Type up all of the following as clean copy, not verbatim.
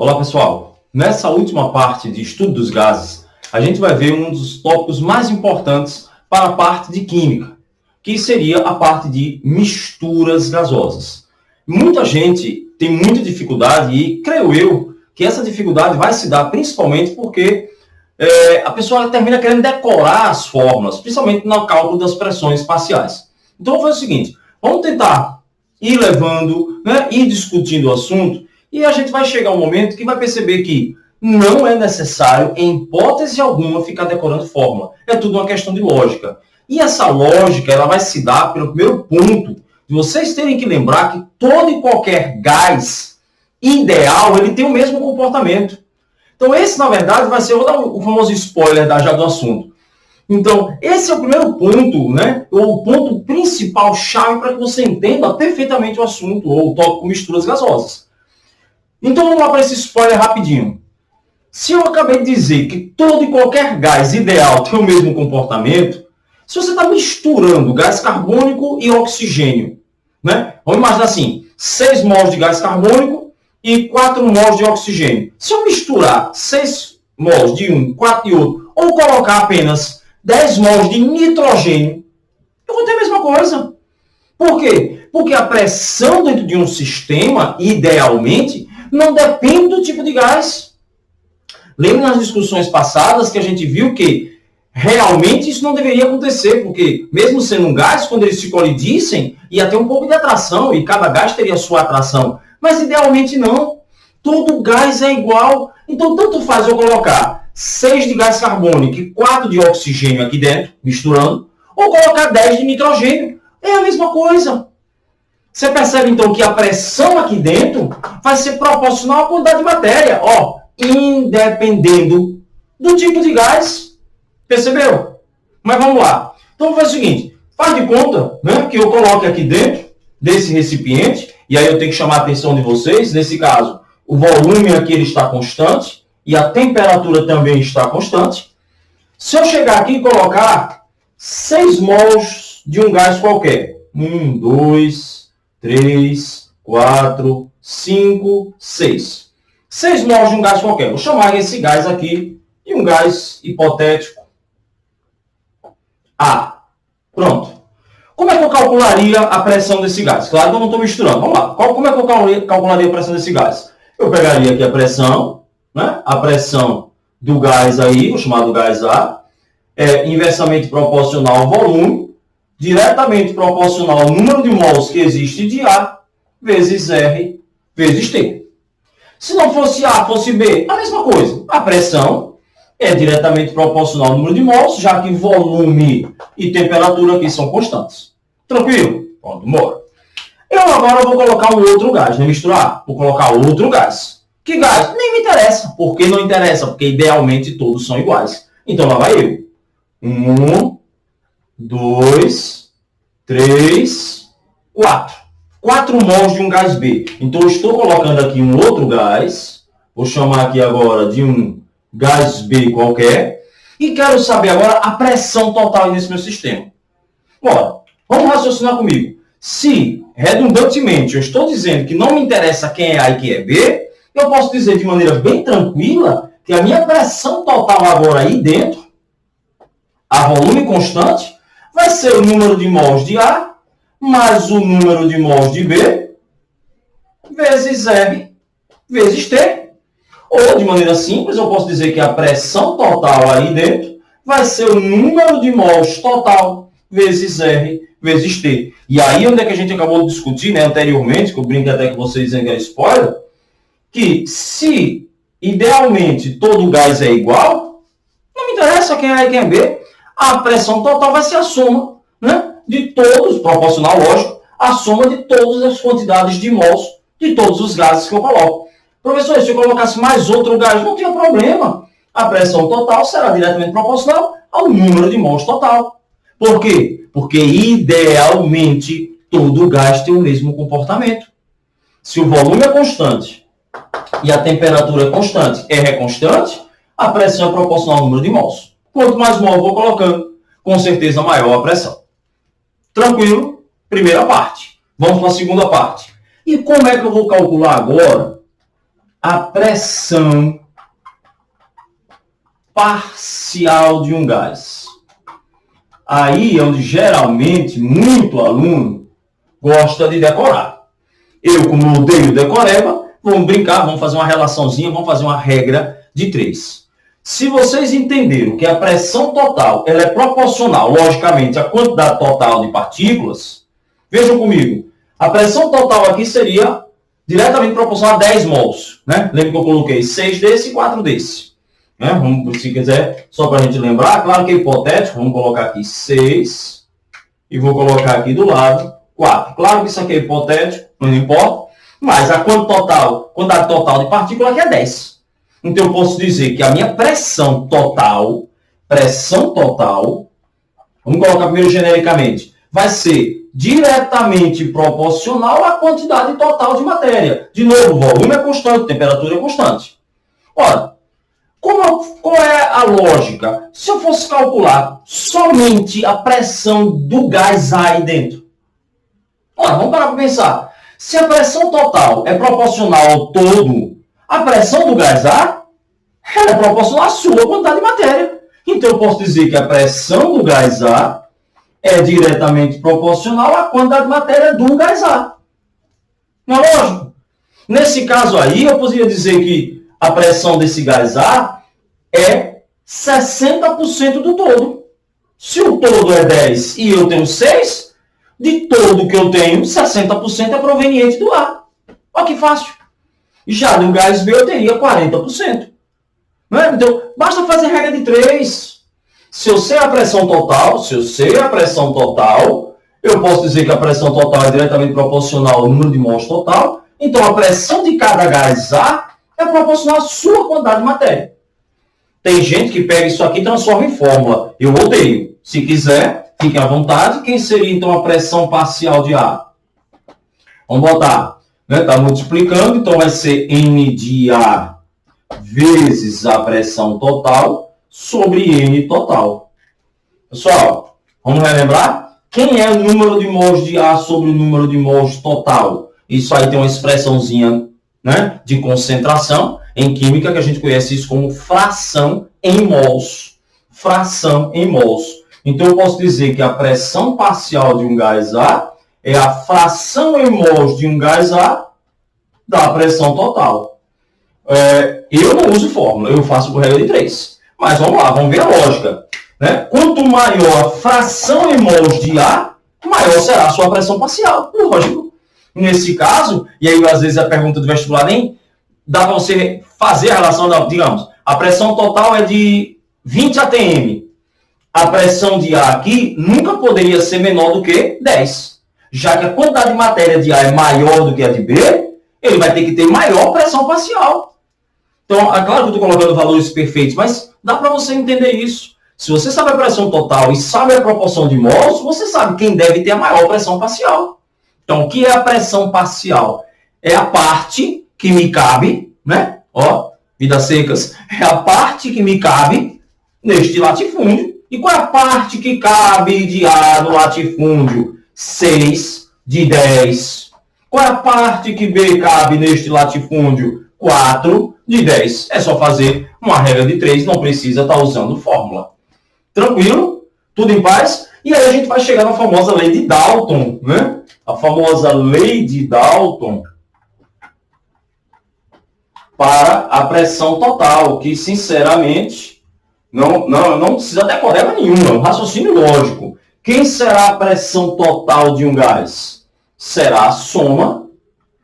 Olá pessoal, nessa última parte de estudo dos gases, a gente vai ver um dos tópicos mais importantes para a parte de química, que seria a parte de misturas gasosas. Muita gente tem muita dificuldade e creio eu que essa dificuldade vai se dar principalmente porque a pessoa termina querendo decorar as fórmulas, principalmente no cálculo das pressões parciais. Então vou fazer o seguinte, vamos tentar ir levando, ir discutindo o assunto, e a gente vai chegar um momento que vai perceber que não é necessário, em hipótese alguma, ficar decorando fórmula. É tudo uma questão de lógica. E essa lógica ela vai se dar pelo primeiro ponto, de vocês terem que lembrar que todo e qualquer gás ideal ele tem o mesmo comportamento. Então esse, na verdade, vai ser o famoso spoiler já do assunto. Então, esse é o primeiro ponto, ou o ponto principal chave para que você entenda perfeitamente o assunto, ou o tópico misturas gasosas. Então, vamos lá para esse spoiler rapidinho. Se eu acabei de dizer que todo e qualquer gás ideal tem o mesmo comportamento, se você está misturando gás carbônico e oxigênio, vamos imaginar assim, 6 mols de gás carbônico e 4 mols de oxigênio. Se eu misturar 6 mols de um, 4 de outro, ou colocar apenas 10 mols de nitrogênio, eu vou ter a mesma coisa. Por quê? Porque a pressão dentro de um sistema, idealmente, não depende do tipo de gás. Lembra nas discussões passadas que a gente viu que realmente isso não deveria acontecer, porque mesmo sendo um gás, quando eles se colidissem, ia ter um pouco de atração, e cada gás teria sua atração. Mas idealmente não. Todo gás é igual. Então, tanto faz eu colocar 6 de gás carbônico e 4 de oxigênio aqui dentro, misturando, ou colocar 10 de nitrogênio. É a mesma coisa. Você percebe, então, que a pressão aqui dentro vai ser proporcional à quantidade de matéria, independendo do tipo de gás. Percebeu? Mas vamos lá. Então, vou fazer o seguinte. Faz de conta que eu coloque aqui dentro desse recipiente, e aí eu tenho que chamar a atenção de vocês. Nesse caso, o volume aqui ele está constante, e a temperatura também está constante. Se eu chegar aqui e colocar 6 mols de um gás qualquer, 1, 2, 3, 4, 5, 6. 6 mols de um gás qualquer. Vou chamar esse gás aqui de um gás hipotético A. Pronto. Como é que eu calcularia a pressão desse gás? Claro que eu não estou misturando. Vamos lá. Como é que eu calcularia a pressão desse gás? Eu pegaria aqui a pressão, a pressão do gás aí, o chamado gás A, é inversamente proporcional ao volume, diretamente proporcional ao número de mols que existe de A, vezes R, vezes T. Se não fosse A, fosse B, a mesma coisa. A pressão é diretamente proporcional ao número de mols, já que volume e temperatura aqui são constantes. Tranquilo? Pronto, bora. Eu agora vou colocar um outro gás, não misturar. Vou colocar outro gás. Que gás? Nem me interessa. Por que não interessa? Porque idealmente todos são iguais. Então lá vai eu. 1, 2, 3, 4. 4 mols de um gás B. Então eu estou colocando aqui um outro gás. Vou chamar aqui agora de um gás B qualquer. E quero saber agora a pressão total nesse meu sistema. Bora, vamos raciocinar comigo. Se, redundantemente, eu estou dizendo que não me interessa quem é A e quem é B, eu posso dizer de maneira bem tranquila que a minha pressão total agora aí dentro, a volume constante, vai ser o número de mols de A mais o número de mols de B vezes R vezes T. Ou, de maneira simples, eu posso dizer que a pressão total aí dentro vai ser o número de mols total vezes R vezes T. E aí, onde é que a gente acabou de discutir anteriormente, que eu brinco até com vocês dizendo que é spoiler, que se, idealmente, todo gás é igual, não me interessa quem é A e quem é B, a pressão total vai ser a soma de todos, proporcional, lógico, a soma de todas as quantidades de mols de todos os gases que eu coloco. Professor, se eu colocasse mais outro gás, não tinha problema. A pressão total será diretamente proporcional ao número de mols total. Por quê? Porque, idealmente, todo gás tem o mesmo comportamento. Se o volume é constante e a temperatura é constante, R é constante, a pressão é proporcional ao número de mols. Quanto mais mol eu vou colocando, com certeza maior a pressão. Tranquilo? Primeira parte. Vamos para a segunda parte. E como é que eu vou calcular agora a pressão parcial de um gás. Aí é onde geralmente muito aluno gosta de decorar. Eu, como odeio decoreba, vamos brincar, vamos fazer uma relaçãozinha, vamos fazer uma regra de 3. Se vocês entenderam que a pressão total ela é proporcional, logicamente, à quantidade total de partículas, vejam comigo, a pressão total aqui seria diretamente proporcional a 10 mols. Né? Lembra que eu coloquei 6 desse e 4 desse. Né? Vamos, se quiser, só para a gente lembrar, claro que é hipotético, vamos colocar aqui 6 e vou colocar aqui do lado 4. Claro que isso aqui é hipotético, não importa, mas a quantidade total de partícula aqui é 10. Então eu posso dizer que a minha pressão total, vamos colocar primeiro genericamente, vai ser diretamente proporcional à quantidade total de matéria. De novo, o volume é constante, a temperatura é constante. Ora, qual é a lógica? Se eu fosse calcular somente a pressão do gás A aí dentro. Ora, vamos parar para pensar. Se a pressão total é proporcional ao todo, a pressão do gás A ela é proporcional à sua quantidade de matéria. Então eu posso dizer que a pressão do gás A é diretamente proporcional à quantidade de matéria do gás A. Não é lógico? Nesse caso aí, eu poderia dizer que a pressão desse gás A é 60% do todo. Se o todo é 10 e eu tenho 6, de todo que eu tenho, 60% é proveniente do A. Olha que fácil. Já no gás B eu teria 40%. Não é? Então, basta fazer regra de 3. Se eu sei a pressão total, eu posso dizer que a pressão total é diretamente proporcional ao número de mols total. Então, a pressão de cada gás A é proporcional à sua quantidade de matéria. Tem gente que pega isso aqui e transforma em fórmula. Eu odeio. Se quiser, fique à vontade. Quem seria, então, a pressão parcial de A? Vamos botar. Está multiplicando, então vai ser N de A vezes a pressão total sobre N total. Pessoal, vamos relembrar? Quem é o número de mols de A sobre o número de mols total? Isso aí tem uma expressãozinha, né, de concentração em química que a gente conhece isso como fração em mols. Fração em mols. Então eu posso dizer que a pressão parcial de um gás A é a fração em mols de um gás A da pressão total. Eu não uso fórmula, eu faço por regra de 3. Mas vamos lá, vamos ver a lógica. Né? Quanto maior a fração em mols de A, maior será a sua pressão parcial. Lógico. Nesse caso, e aí às vezes a pergunta do vestibular nem dá para você fazer a relação, digamos, a pressão total é de 20 atm. A pressão de A aqui nunca poderia ser menor do que 10. Já que a quantidade de matéria de A é maior do que a de B, ele vai ter que ter maior pressão parcial. Então, é claro que eu estou colocando valores perfeitos, mas dá para você entender isso. Se você sabe a pressão total e sabe a proporção de mols, você sabe quem deve ter a maior pressão parcial. Então, o que é a pressão parcial? É a parte que me cabe, né? Ó, vidas secas. É a parte que me cabe neste latifúndio. E qual é a parte que cabe de A no latifúndio? 6 de 10. Qual é a parte que B cabe neste latifúndio? 4 de 10. É só fazer uma regra de 3, não precisa estar usando fórmula. Tranquilo? Tudo em paz? E aí a gente vai chegar na famosa lei de Dalton, né? A famosa lei de Dalton para a pressão total, que sinceramente não precisa decorar nenhuma, é um raciocínio lógico. Quem será a pressão total de um gás? Será a soma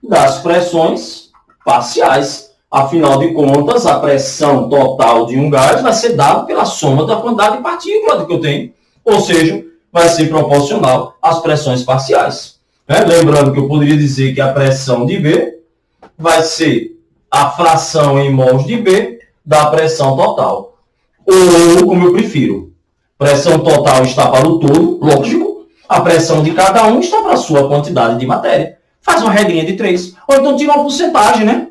das pressões parciais. Afinal de contas, a pressão total de um gás vai ser dada pela soma da quantidade de partículas que eu tenho. Ou seja, vai ser proporcional às pressões parciais. Lembrando que eu poderia dizer que a pressão de B vai ser a fração em mols de B da pressão total. Ou, como eu prefiro, pressão total está para o todo, lógico. A pressão de cada um está para a sua quantidade de matéria. Faz uma regrinha de 3. Ou então tira uma porcentagem, né?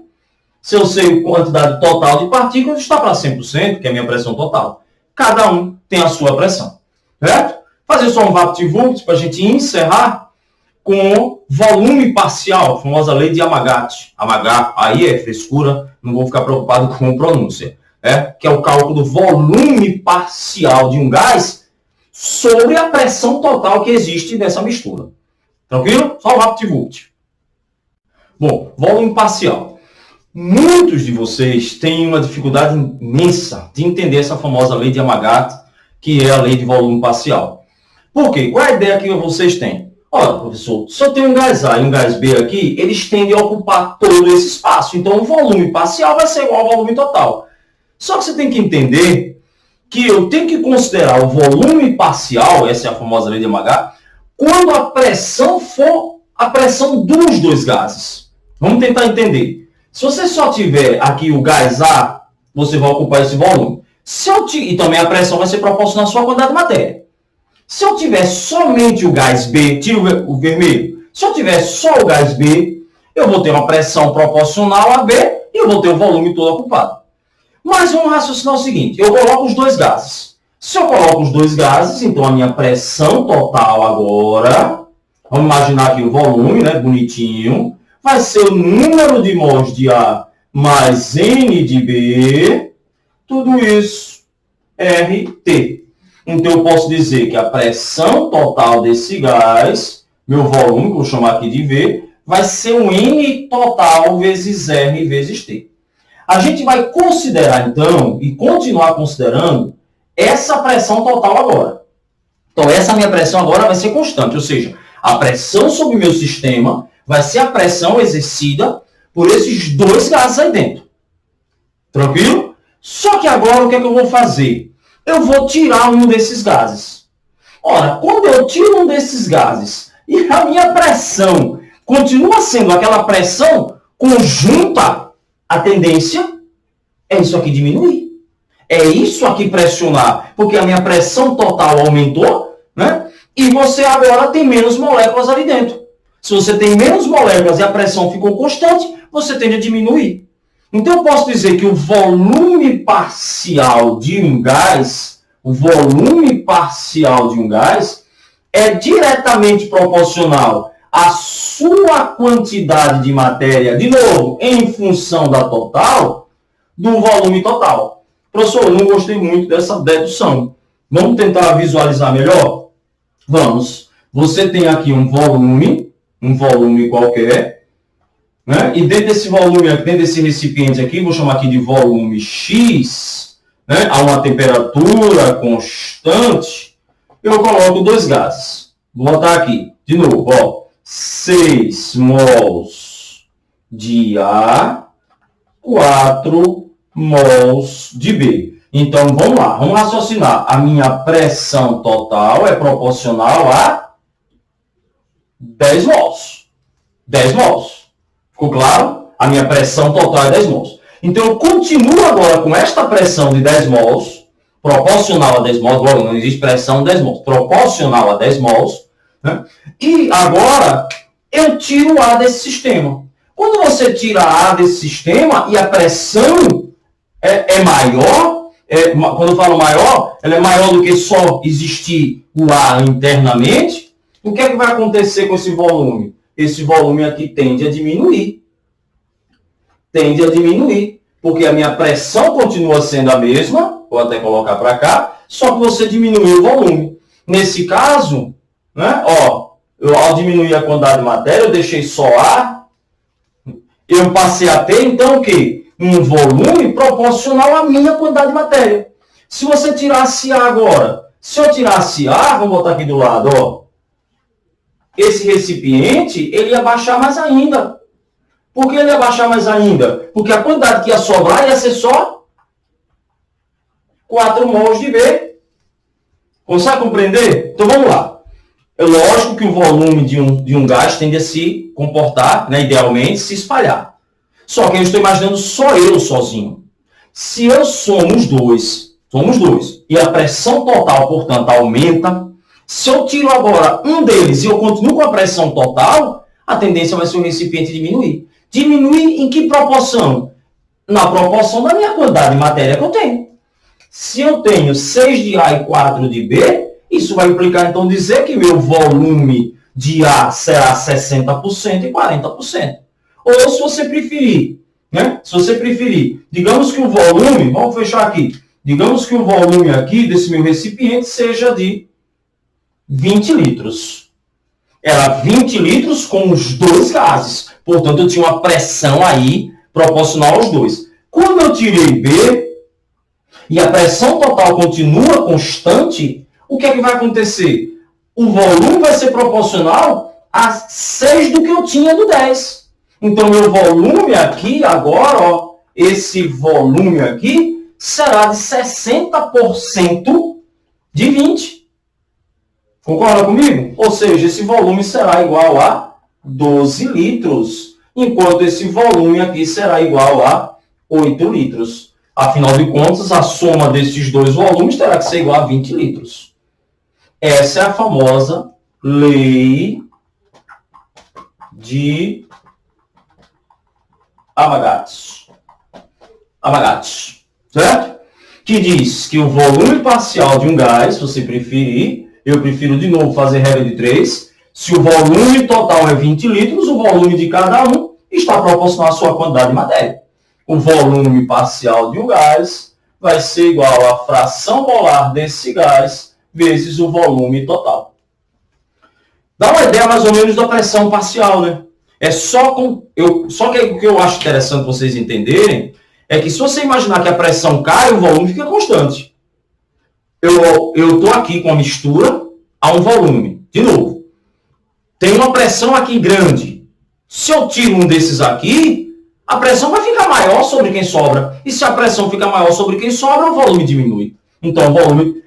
Se eu sei a quantidade total de partículas, está para 100%, que é a minha pressão total. Cada um tem a sua pressão. Certo? Fazer só um VaptVupt para a gente encerrar. com volume parcial, a famosa lei de Amagat. Amagat, aí é frescura, não vou ficar preocupado com a pronúncia. Que é o cálculo do volume parcial de um gás sobre a pressão total que existe nessa mistura. Tranquilo? Só o VaptVult. Bom, volume parcial. Muitos de vocês têm uma dificuldade imensa de entender essa famosa lei de Amagat, que é a lei de volume parcial. Por quê? Qual é a ideia que vocês têm? Olha, professor, se eu tenho um gás A e um gás B aqui, eles tendem a ocupar todo esse espaço. Então, o volume parcial vai ser igual ao volume total. Só que você tem que entender que eu tenho que considerar o volume parcial, essa é a famosa lei de Amagat, quando a pressão for a pressão dos dois gases. Vamos tentar entender. Se você só tiver aqui o gás A, você vai ocupar esse volume. E também a pressão vai ser proporcional à sua quantidade de matéria. Se eu tiver somente o gás B, tira o vermelho. Se eu tiver só o gás B, eu vou ter uma pressão proporcional a B e eu vou ter o volume todo ocupado. Mas vamos raciocinar o seguinte, eu coloco os dois gases. Se eu coloco os dois gases, então a minha pressão total agora, vamos imaginar aqui o volume, né, bonitinho, vai ser o número de mols de A mais N de B, tudo isso RT. Então eu posso dizer que a pressão total desse gás, meu volume, que eu vou chamar aqui de V, vai ser um N total vezes R vezes T. A gente vai considerar, então, e continuar considerando, essa pressão total agora. Então, essa minha pressão agora vai ser constante, ou seja, a pressão sobre o meu sistema vai ser a pressão exercida por esses dois gases aí dentro. Tranquilo? Só que agora, o que é que eu vou fazer? Eu vou tirar um desses gases. Ora, quando eu tiro um desses gases e a minha pressão continua sendo aquela pressão conjunta, a tendência é isso aqui diminuir. É isso aqui pressionar, porque a minha pressão total aumentou, né? E você agora tem menos moléculas ali dentro. Se você tem menos moléculas e a pressão ficou constante, você tende a diminuir. Então eu posso dizer que o volume parcial de um gás, é diretamente proporcional à sua quantidade de matéria, de novo, em função da total, do volume total. Professor, eu não gostei muito dessa dedução. Vamos tentar visualizar melhor? Vamos. Você tem aqui um volume qualquer, né? E dentro desse volume, dentro desse recipiente aqui, vou chamar aqui de volume X, né? A uma temperatura constante, eu coloco dois gases. Vou botar aqui, de novo, ó, 6 mols de A, 4 mols de B. Então, vamos lá, vamos raciocinar. A minha pressão total é proporcional a 10 mols. 10 mols. Ficou claro? A minha pressão total é 10 mols. Então, eu continuo agora com esta pressão de 10 mols, proporcional a 10 mols, logo não existe pressão de 10 mols, proporcional a 10 mols, né? E agora, eu tiro A desse sistema. Quando você tira A desse sistema e a pressão é maior, quando eu falo maior, ela é maior do que só existir o A internamente, o que é que vai acontecer com esse volume? Esse volume aqui tende a diminuir. Tende a diminuir, porque a minha pressão continua sendo a mesma, vou até colocar para cá, só que você diminuiu o volume. Nesse caso, né, ó, ao diminuir a quantidade de matéria, eu deixei só A, eu passei a ter, então, o quê? Um volume proporcional à minha quantidade de matéria. Se você tirasse A agora, se eu tirasse A, vou botar aqui do lado, ó, esse recipiente, ele ia baixar mais ainda. Por que ele ia baixar mais ainda? Porque a quantidade que ia sobrar ia ser só 4 mols de B. Consegue compreender? Então, vamos lá. É lógico que o volume de um gás tende a se comportar, né, idealmente, se espalhar. Só que eu estou imaginando só eu sozinho. Se eu somos dois, e a pressão total, portanto, aumenta, se eu tiro agora um deles e eu continuo com a pressão total, a tendência vai ser o recipiente diminuir. Diminuir em que proporção? Na proporção da minha quantidade de matéria que eu tenho. Se eu tenho 6 de A e 4 de B, isso vai implicar, então, dizer que meu volume de A será 60% e 40%. Ou se você preferir, né? Se você preferir, digamos que o volume, vamos fechar aqui, digamos que o volume aqui desse meu recipiente seja de 20 litros. Era 20 litros com os dois gases. Portanto, eu tinha uma pressão aí proporcional aos dois. Quando eu tirei B e a pressão total continua constante, o que é que vai acontecer? O volume vai ser proporcional a 6 do que eu tinha do 10. Então, meu volume aqui, agora, ó, esse volume aqui, será de 60% de 20. Concorda comigo? Ou seja, esse volume será igual a 12 litros, enquanto esse volume aqui será igual a 8 litros. Afinal de contas, a soma desses dois volumes terá que ser igual a 20 litros. Essa é a famosa lei de Avogadro. Certo? Que diz que o volume parcial de um gás, se você preferir, eu prefiro de novo fazer regra de 3. Se o volume total é 20 litros, o volume de cada um está proporcional à sua quantidade de matéria. O volume parcial de um gás vai ser igual à fração molar desse gás vezes o volume total. Dá uma ideia mais ou menos da pressão parcial, né? Só que o que eu acho interessante vocês entenderem é que se você imaginar que a pressão cai, o volume fica constante. Eu estou aqui com a mistura a um volume. De novo, tem uma pressão aqui grande. Se eu tiro um desses aqui, a pressão vai ficar maior sobre quem sobra. E se a pressão fica maior sobre quem sobra, o volume diminui. Então, o volume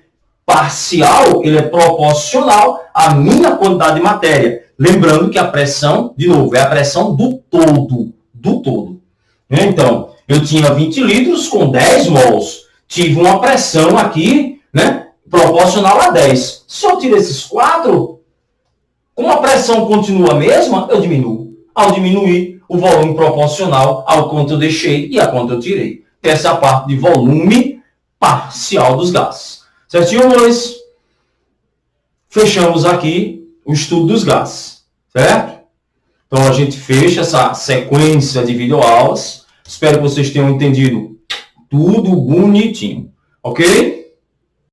parcial, ele é proporcional à minha quantidade de matéria. Lembrando que a pressão, de novo, é a pressão do todo. Do todo. Então, eu tinha 20 litros com 10 mols. Tive uma pressão aqui, né, proporcional a 10. Se eu tiro esses 4, como a pressão continua a mesma, eu diminuo. Ao diminuir, o volume proporcional ao quanto eu deixei e a quanto eu tirei. Essa é a parte de volume parcial dos gases. Certinho, amores? Fechamos aqui o estudo dos gases. Certo? Então, a gente fecha essa sequência de videoaulas. Espero que vocês tenham entendido tudo bonitinho. Ok?